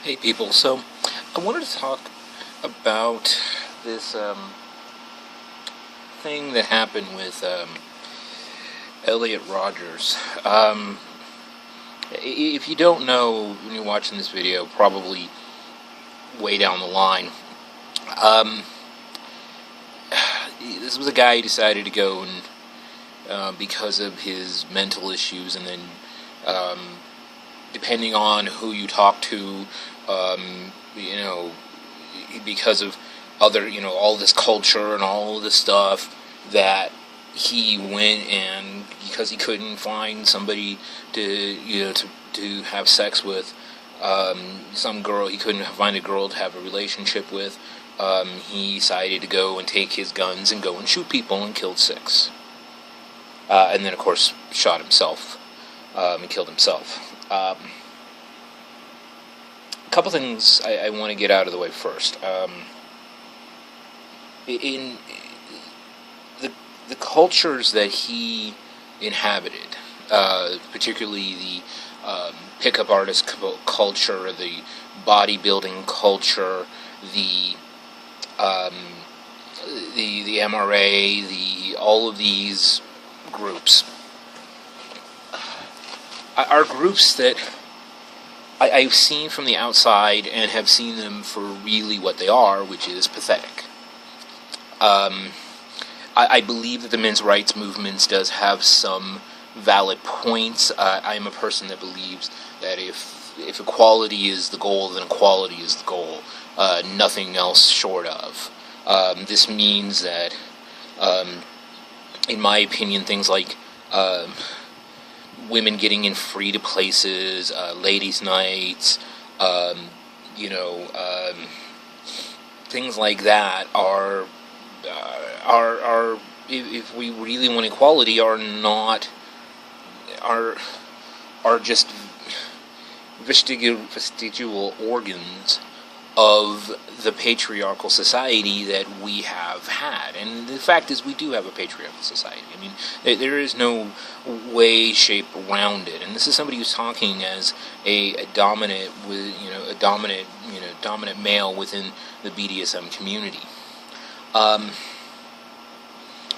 Hey people, so I wanted to talk about this thing that happened with Elliot Rogers. If you don't know when you're watching this video, probably way down the line, this was a guy who decided to go and because of his mental issues, and then depending on who you talk to, because of other, all this culture and all this stuff, that he went, and because he couldn't find somebody to have sex with, some girl, he couldn't find a girl to have a relationship with, he decided to go and take his guns and go and shoot people, and killed 6. And then, of course, shot himself and killed himself. A couple things I want to get out of the way first. In the cultures that he inhabited, particularly the pickup artist culture, the bodybuilding culture, the MRA, all of these groups are groups that I've seen from the outside and have seen them for really what they are, which is pathetic. I believe that the men's rights movement does have some valid points. I'm a person that believes that if equality is the goal, then equality is the goal. Nothing else short of. This means that, in my opinion, things like women getting in free to places, ladies' nights, things like that are if we really want equality, are just vestigial organs of the patriarchal society that we have had. And the fact is, we do have a patriarchal society. I mean, there is no way, shape around it. And this is somebody who's talking as a dominant male within the BDSM community.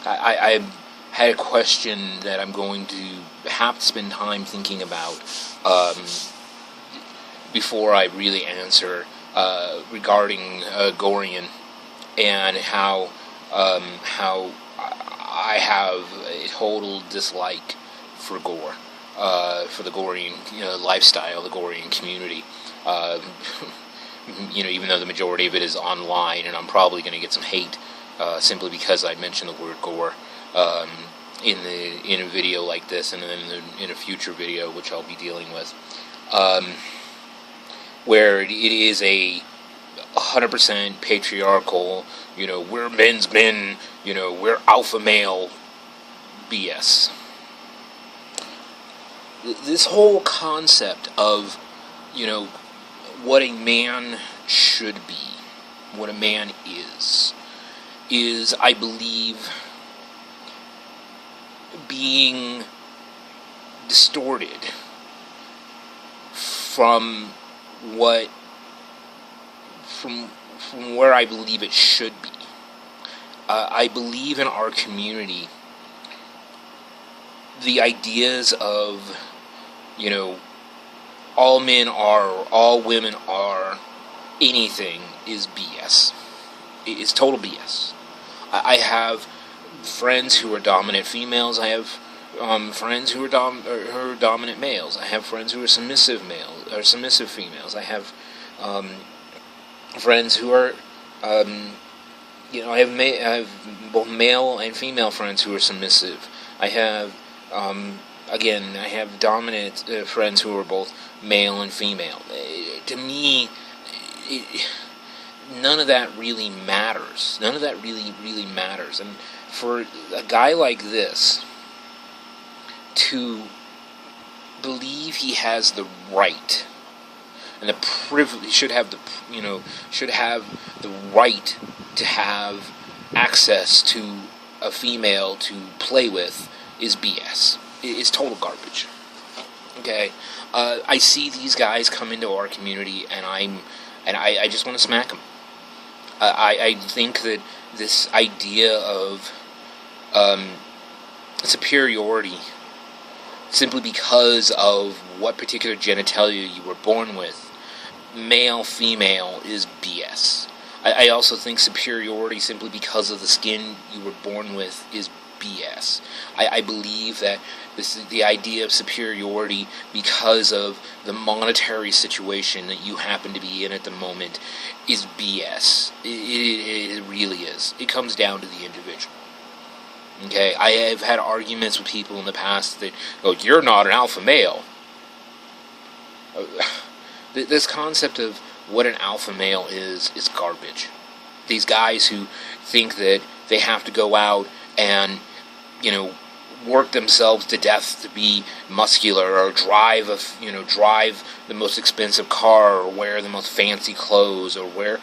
I had a question that I'm going to have to spend time thinking about before I really answer, regarding Gorian, and how I have a total dislike for gore, for the Gorian lifestyle, the Gorian community. Even though the majority of it is online, and I'm probably going to get some hate simply because I mentioned the word gore in a video like this, and then in a future video which I'll be dealing with, where it is a 100% patriarchal, we're men's men, we're alpha male BS. This whole concept of, what a man should be, what a man is, I believe, being distorted from where I believe it should be. I believe in our community, the ideas of, all men are, or all women are, anything is BS. It's total BS. I have friends who are dominant females. I have friends who are dominant males. I have friends who are submissive females. I have friends who are, I have both male and female friends who are submissive. I have, I have dominant friends who are both male and female. To me, none of that really matters. None of that really matters. And for a guy like this to believe he has the right and the privilege, should have the right to have access to a female to play with, is BS. It's total garbage. Okay, I see these guys come into our community, and I just want to smack them. I think that this idea of superiority, simply because of what particular genitalia you were born with, male, female, is BS. I also think superiority simply because of the skin you were born with is BS. I believe that the idea of superiority because of the monetary situation that you happen to be in at the moment is BS. It really is. It comes down to the individual. Okay, I have had arguments with people in the past that go, "You're not an alpha male." This concept of what an alpha male is garbage. These guys who think that they have to go out and, work themselves to death to be muscular, or drive the most expensive car, or wear the most fancy clothes, or wear,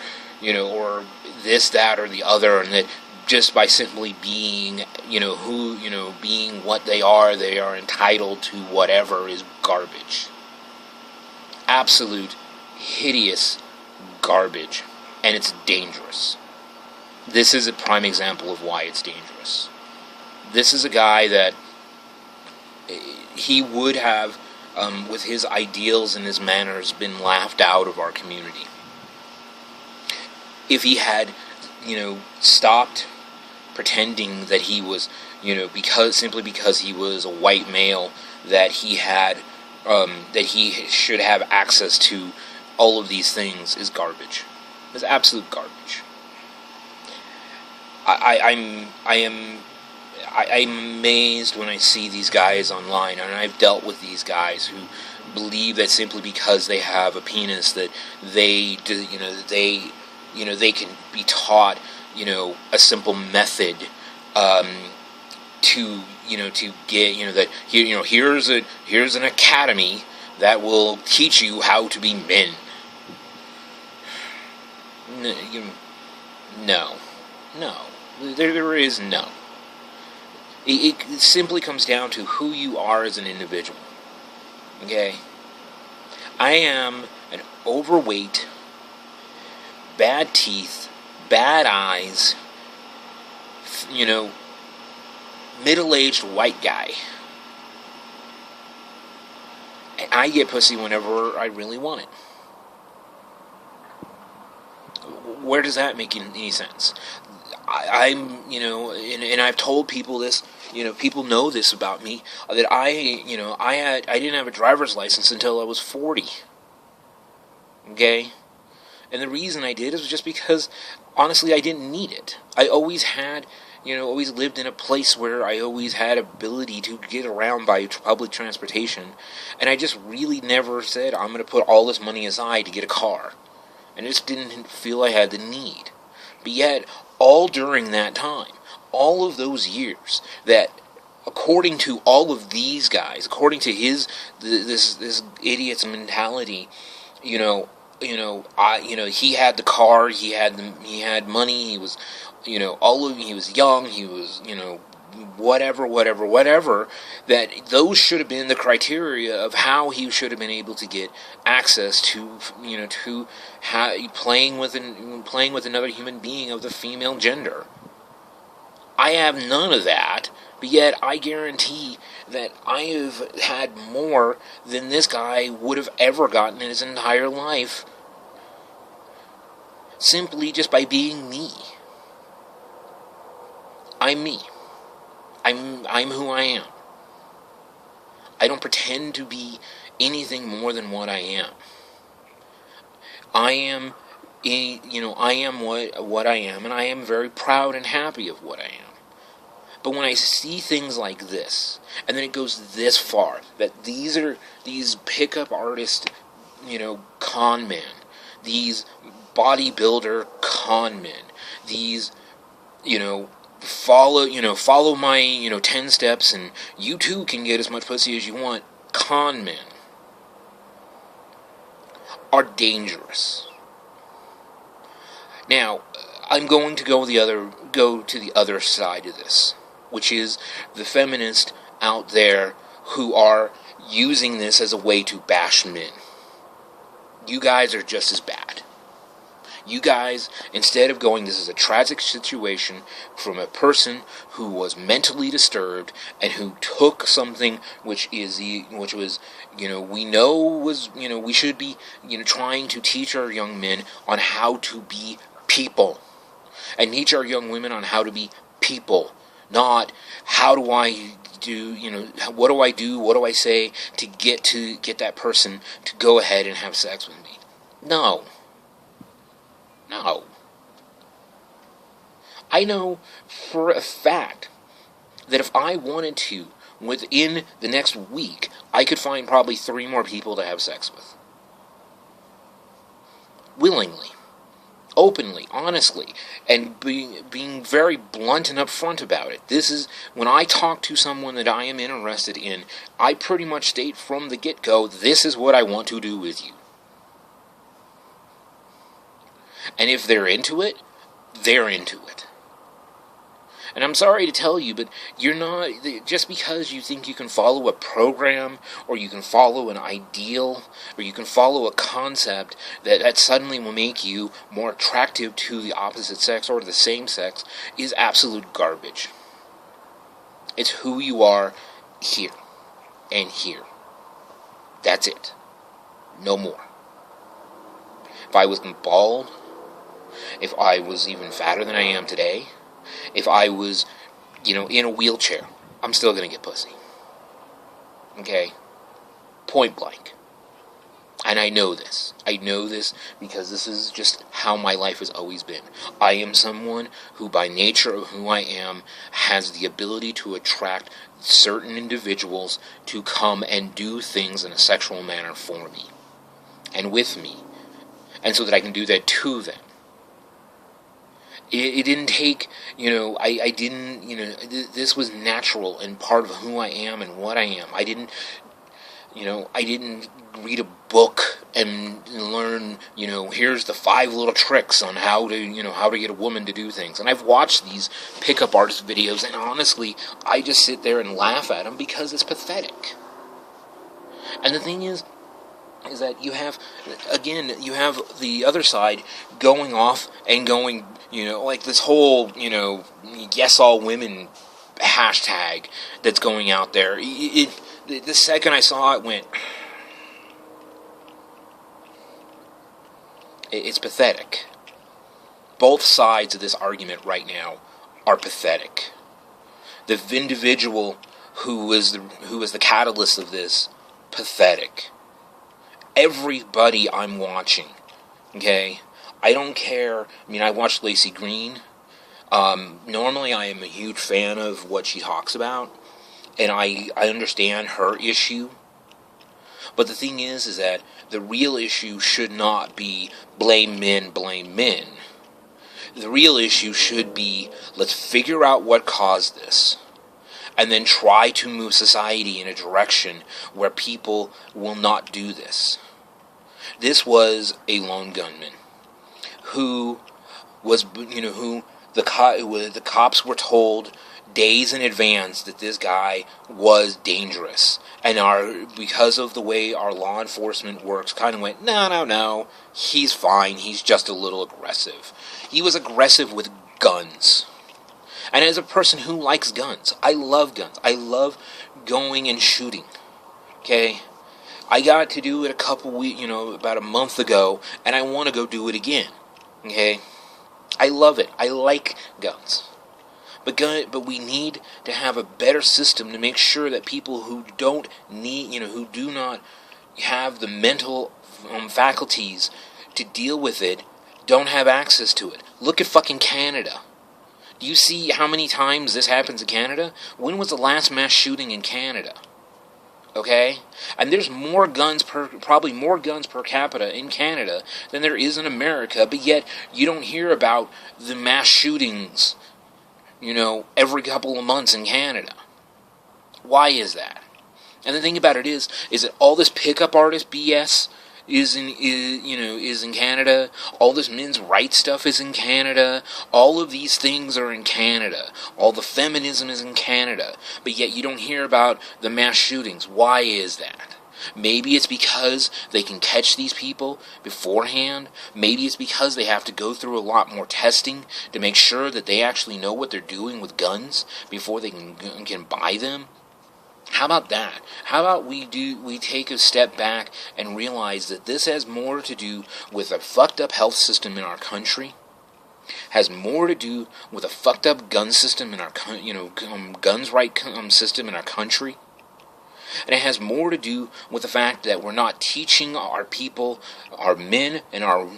or this, that, or the other, and that just by simply being, being what they are entitled to whatever, is garbage. Absolute, hideous garbage. And it's dangerous. This is a prime example of why it's dangerous. This is a guy that he would have, with his ideals and his manners, been laughed out of our community if he had, stopped pretending that he was, simply because he was a white male, that he had, that he should have access to all of these things, is garbage. It's absolute garbage. I'm amazed when I see these guys online, and I've dealt with these guys who believe that simply because they have a penis that they can be taught, a simple method, to get, that here's an academy that will teach you how to be men. No. There is no. It simply comes down to who you are as an individual. Okay? I am an overweight, bad teeth, bad eyes, middle-aged white guy. And I get pussy whenever I really want it. Where does that make any sense? I'm, and I've told people this, people know this about me, that I didn't have a driver's license until I was 40. Okay? And the reason I did is just because, honestly, I didn't need it. I always had, always lived in a place where I always had ability to get around by public transportation, and I just really never said, I'm going to put all this money aside to get a car. And I just didn't feel I had the need. But yet, all during that time, all of those years, that according to all of these guys, according to this idiot's mentality, he had the car, he had money, he was, he was young, he was, whatever, that those should have been the criteria of how he should have been able to get access to, playing with another human being of the female gender. I have none of that, but yet I guarantee that I have had more than this guy would have ever gotten in his entire life, simply just by being me. I'm me. I'm who I am. I don't pretend to be anything more than what I am. I am what I am, and I am very proud and happy of what I am. But when I see things like this, and then it goes this far, that these pickup artist, con men, these bodybuilder con men, these, follow my, 10 steps, and you too can get as much pussy as you want, con men, are dangerous. Now, I'm going to go to the other side of this, which is the feminist out there who are, using this as a way to bash men. You guys are just as bad. You guys, instead of going, this is a tragic situation from a person who was mentally disturbed and who took something which was, we know was, we should be, trying to teach our young men on how to be people. And teach our young women on how to be people. Not, how do I do, what do I do, what do I say to get that person to go ahead and have sex with me. No. I know for a fact that if I wanted to, within the next week, I could find probably 3 more people to have sex with. Willingly. Openly, honestly, and being very blunt and upfront about it. This is, when I talk to someone that I am interested in, I pretty much state from the get-go, this is what I want to do with you. And if they're into it, they're into it. And I'm sorry to tell you, but you're not, just because you think you can follow a program, or you can follow an ideal, or you can follow a concept that suddenly will make you more attractive to the opposite sex or the same sex, is absolute garbage. It's who you are here and here. That's it. No more. If I was bald, if I was even fatter than I am today, if I was, in a wheelchair, I'm still going to get pussy. Okay? Point blank. And I know this. I know this because this is just how my life has always been. I am someone who, by nature of who I am, has the ability to attract certain individuals to come and do things in a sexual manner for me. And with me. And so that I can do that to them. It didn't take, I didn't, this was natural and part of who I am and what I am. I didn't read a book and learn, here's the 5 little tricks on how to get a woman to do things. And I've watched these pickup artist videos, and honestly, I just sit there and laugh at them because it's pathetic. And the thing is that you have the other side going off and going, like this whole, yes all women hashtag that's going out there. The second I saw it went, it's pathetic. Both sides of this argument right now are pathetic. The individual who was the catalyst of this, pathetic. Everybody I'm watching, okay? I don't care. I watched Lacey Green. Normally I am a huge fan of what she talks about, and I understand her issue. But the thing is that the real issue should not be blame men. The real issue should be, let's figure out what caused this, and then try to move society in a direction where people will not do this. This was a lone gunman who was, who the cops were told days in advance that this guy was dangerous, and because of the way our law enforcement works, kind of went, no, he's fine, he's just a little aggressive. He was aggressive with guns. And as a person who likes guns, I love guns. I love going and shooting. Okay? I got to do it about a month ago, and I want to go do it again. Okay? I love it. I like guns. But we need to have a better system to make sure that people who don't need, who do not have the mental faculties to deal with it, don't have access to it. Look at fucking Canada. Do you see how many times this happens in Canada? When was the last mass shooting in Canada? Okay? And there's probably more guns per capita in Canada than there is in America, but yet you don't hear about the mass shootings, every couple of months in Canada. Why is that? And the thing about it is that all this pickup artist BS is in Canada. All this men's rights stuff is in Canada. All of these things are in Canada. All the feminism is in Canada. But yet you don't hear about the mass shootings. Why is that? Maybe it's because they can catch these people beforehand. Maybe it's because they have to go through a lot more testing to make sure that they actually know what they're doing with guns before they can buy them. How about that? How about we take a step back and realize that this has more to do with a fucked up health system in our country, has more to do with a fucked up gun system in our guns right system in our country. And it has more to do with the fact that we're not teaching our people, our men and our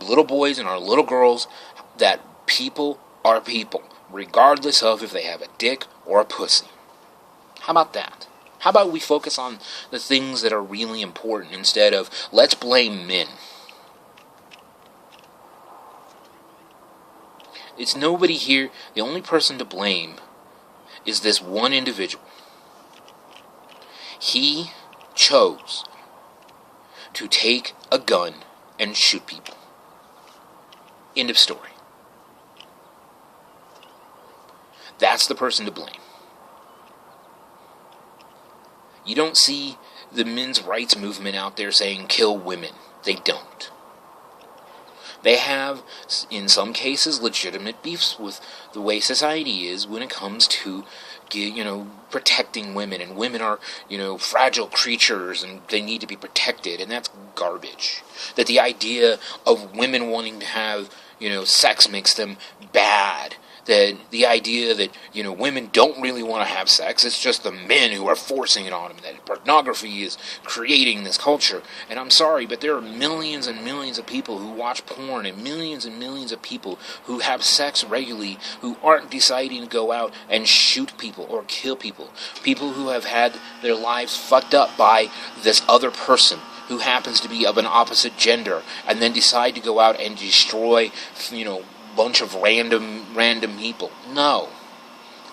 little boys and our little girls, that people are people, regardless of if they have a dick or a pussy. How about that? How about we focus on the things that are really important instead of, let's blame men. It's nobody here. The only person to blame is this one individual. He chose to take a gun and shoot people. End of story. That's the person to blame. You don't see the men's rights movement out there saying kill women. They don't. They have, in some cases, legitimate beefs with the way society is when it comes to, protecting women. And women are, fragile creatures and they need to be protected. And that's garbage. That the idea of women wanting to have, sex makes them bad. That the idea that, women don't really want to have sex, it's just the men who are forcing it on them. That pornography is creating this culture. And I'm sorry, but there are millions and millions of people who watch porn and millions of people who have sex regularly who aren't deciding to go out and shoot people or kill people. People who have had their lives fucked up by this other person who happens to be of an opposite gender and then decide to go out and destroy, bunch of random people. No.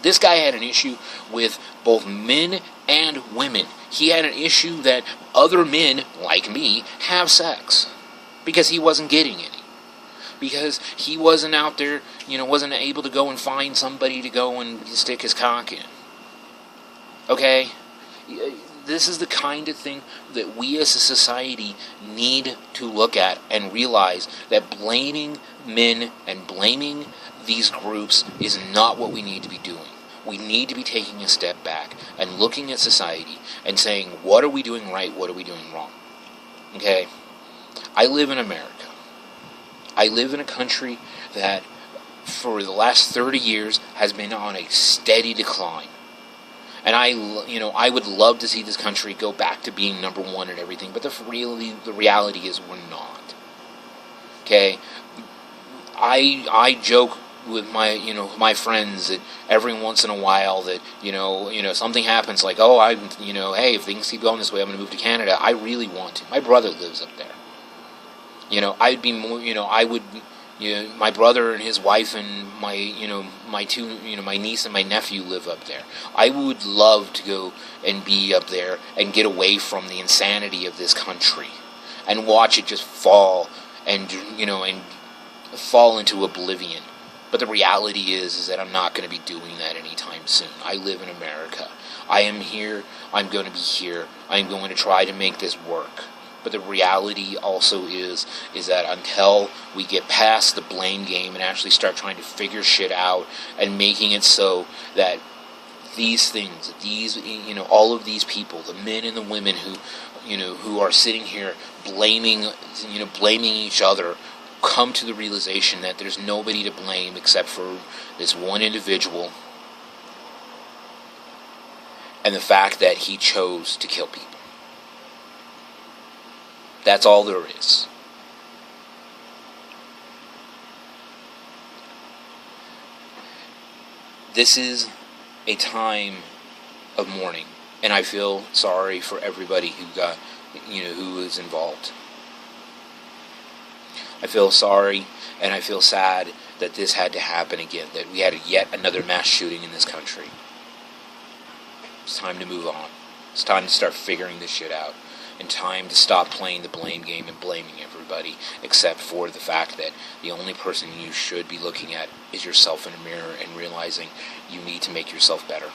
This guy had an issue with both men and women. He had an issue that other men, like me, have sex. Because he wasn't getting any. Because he wasn't out there, wasn't able to go and find somebody to go and stick his cock in. Okay? This is the kind of thing that we as a society need to look at and realize that blaming men and blaming these groups is not what we need to be doing. We need to be taking a step back and looking at society and saying, what are we doing right, what are we doing wrong? Okay? I live in America. I live in a country that for the last 30 years has been on a steady decline. And I would love to see this country go back to being number one and everything, but the reality is we're not. Okay, I joke with my friends that every once in a while that something happens like, hey, if things keep going this way, I'm going to move to Canada. I really want to. My brother lives up there. I'd be more. I would. My brother and his wife and my niece and my nephew live up there. I would love to go and be up there and get away from the insanity of this country and watch it just fall and fall into oblivion. But the reality is that I'm not going to be doing that anytime soon. I live in America. I am here. I'm going to be here. I'm going to try to make this work. But the reality also is that until we get past the blame game and actually start trying to figure shit out and making it so that these things, all of these people, the men and the women who are sitting here blaming each other, come to the realization that there's nobody to blame except for this one individual and the fact that he chose to kill people. That's all there is. This is a time of mourning, and I feel sorry for everybody who is involved. I feel sorry and I feel sad that this had to happen again, that we had yet another mass shooting in this country. It's time to move on. It's time to start figuring this shit out. and time to stop playing the blame game and blaming everybody, except for the fact that the only person you should be looking at is yourself in a mirror and realizing you need to make yourself better.